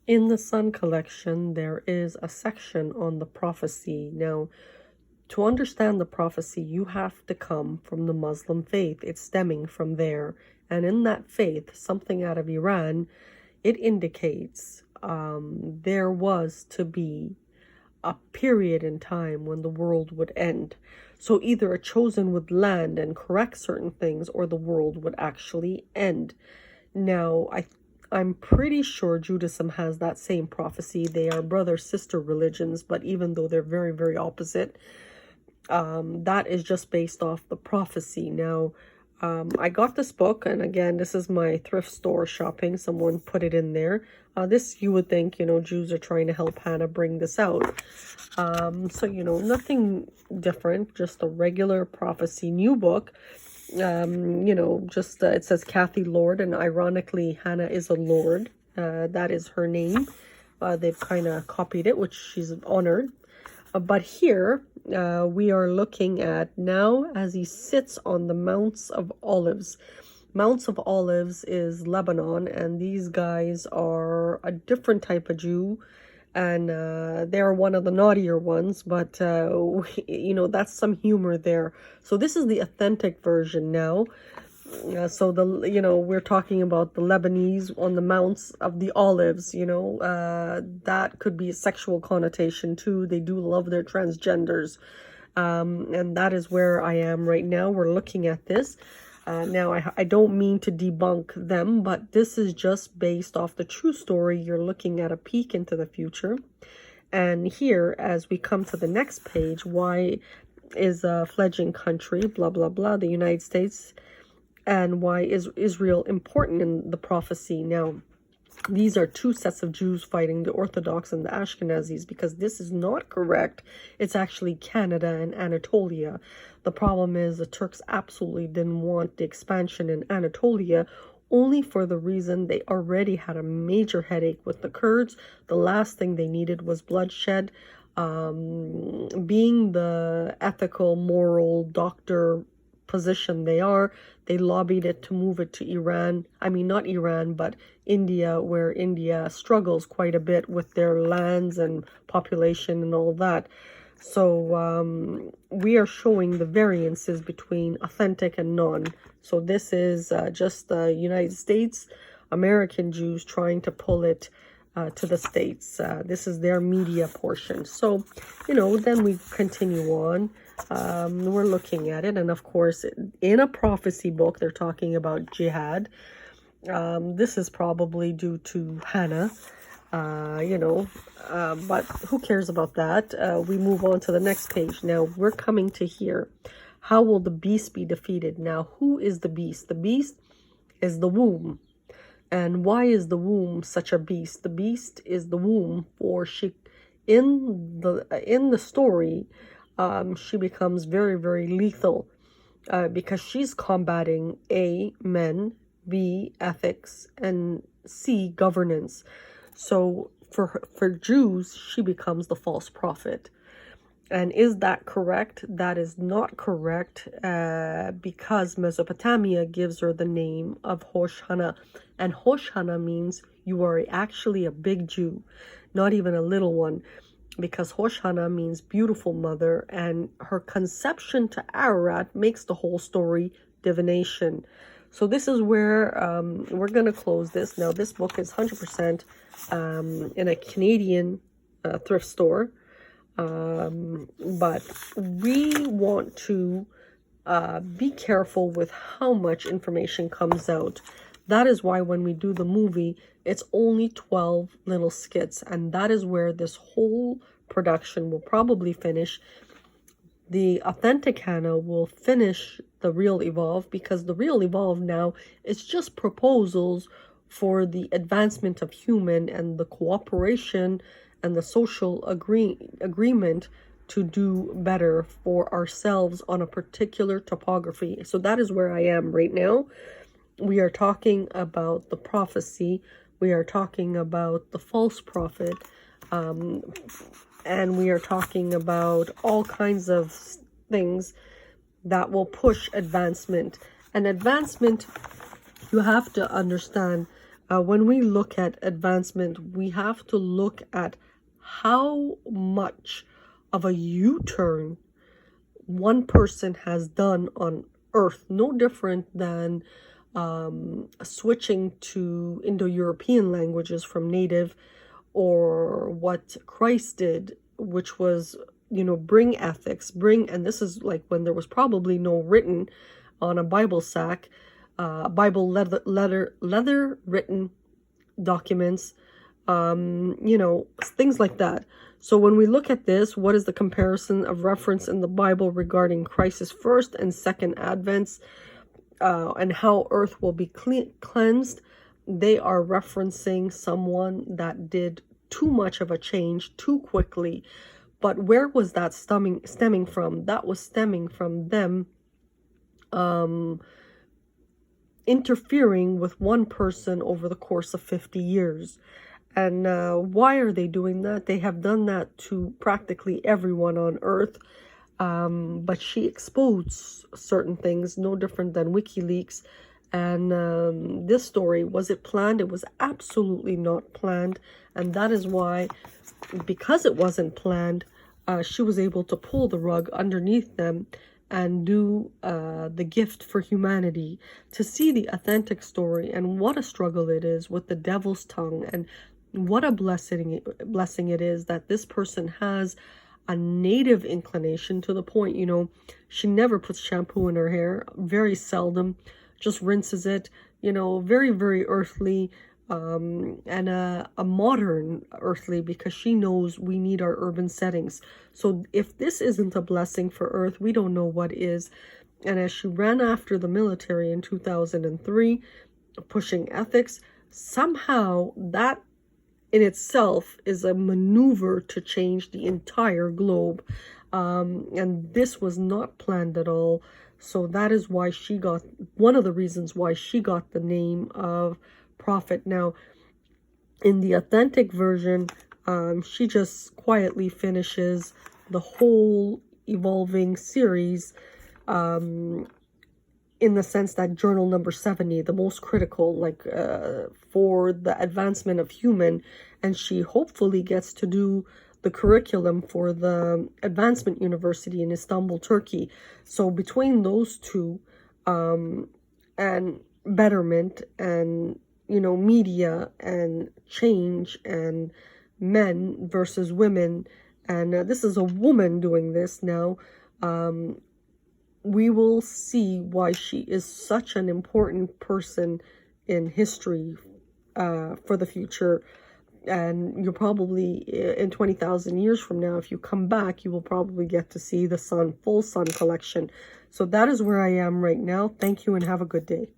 In the Sun collection, there is a section on the prophecy. Now, to understand the prophecy, you have to come from the Muslim faith. It's stemming from there. And in that faith, something out of Iran, it indicates there was to be a period in time when the world would end. So either a chosen would land and correct certain things, or the world would actually end. Now, I'm pretty sure Judaism has that same prophecy. They are brother-sister religions, but even though they're very, very opposite, that is just based off the prophecy. Now, I got this book, and again, this is my thrift store shopping. Someone put it in there. This, you would think, Jews are trying to help Hanna bring this out. So, nothing different, just a regular prophecy new book. Just it says Kathy Lord, and ironically, Hanna is a Lord. That is her name. They've kind of copied it, which she's honored. But here we are looking at now as he sits on the Mounts of Olives. Mounts of Olives is Lebanon, and these guys are a different type of Jew, and they're one of the naughtier ones, but that's some humor there. So this is the authentic version now. So we're talking about the Lebanese on the Mounts of the Olives. That could be a sexual connotation too. They do love their transgenders, and that is where I am right now. We're looking at this. Now, I don't mean to debunk them, but this is just based off the true story. You're looking at a peek into the future. And here, as we come to the next page, why is a fledgling country, blah, blah, blah, the United States, and why is Israel important in the prophecy? Now, these are two sets of Jews fighting, the Orthodox and the Ashkenazis, because this is not correct. It's actually Canada and Anatolia. The problem is the Turks absolutely didn't want the expansion in Anatolia, only for the reason they already had a major headache with the Kurds. The last thing they needed was bloodshed. Being the ethical, moral doctor position they lobbied it to move it to Iran. I mean, not Iran, but India, where India struggles quite a bit with their lands and population and all that. So we are showing the variances between authentic and non. So this is just the United States, American Jews trying to pull it to the States. This is their media portion. So, then we continue on. We're looking at it, and of course in a prophecy book they're talking about jihad. This is probably due to Hanna, but who cares about that? We move on to the next page. Now we're coming to here. How will the beast be defeated? Now, who is the beast? The beast is the womb. And why is the womb such a beast? The beast is the womb, for she in the story she becomes very, very lethal because she's combating A, men, B, ethics, and C, governance. So for Jews, she becomes the false prophet. And is that correct? That is not correct because Mesopotamia gives her the name of Hoshana. And Hoshana means you are actually a big Jew, not even a little one, because Hoshana means beautiful mother, and her conception to Ararat makes the whole story divination. So this is where we're going to close this. Now, this book is 100% in a Canadian thrift store. But we want to be careful with how much information comes out. That is why when we do the movie, it's only 12 little skits, and that is where this whole production will probably finish. The authentic Hanna will finish the real Evolve, because the real Evolve now is just proposals for the advancement of human and the cooperation and the social agreement to do better for ourselves on a particular topography. So that is where I am right now. We are talking about the prophecy. We are talking about the false prophet. And we are talking about all kinds of things that will push advancement. And advancement, you have to understand, When we look at advancement, we have to look at how much of a U-turn one person has done on earth. No different than switching to Indo-European languages from native, or what Christ did, which was, bring ethics, and this is like when there was probably no written on a Bible sack, Bible leather written documents, things like that. So when we look at this, what is the comparison of reference in the Bible regarding Christ's first and second advents, and how earth will be cleansed? They are referencing someone that did too much of a change too quickly. But where was that stemming from? That was stemming from them interfering with one person over the course of 50 years. And why are they doing that? They have done that to practically everyone on earth. But she exposed certain things, no different than WikiLeaks. And this story, was it planned? It was absolutely not planned. And that is why, because it wasn't planned, she was able to pull the rug underneath them and do the gift for humanity, to see the authentic story and what a struggle it is with the devil's tongue, and what a blessing it is that this person has a native inclination, to the point, she never puts shampoo in her hair, very seldom, just rinses it, very, very earthly, and a modern earthly, because she knows we need our urban settings. So if this isn't a blessing for earth, we don't know what is. And as she ran after the military in 2003, pushing ethics, somehow that in itself is a maneuver to change the entire globe. And this was not planned at all. So that is why she got, one of the reasons why she got the name of prophet. Now, in the authentic version, she just quietly finishes the whole evolving series, in the sense that journal number 70, the most critical, for the advancement of human, and she hopefully gets to do the curriculum for the advancement university in Istanbul, Turkey. So between those two, and betterment, and media, and change, and men versus women, and this is a woman doing this now, we will see why she is such an important person in history, for the future. And you'll probably, in 20,000 years from now, if you come back, you will probably get to see the full sun collection. So that is where I am right now. Thank you and have a good day.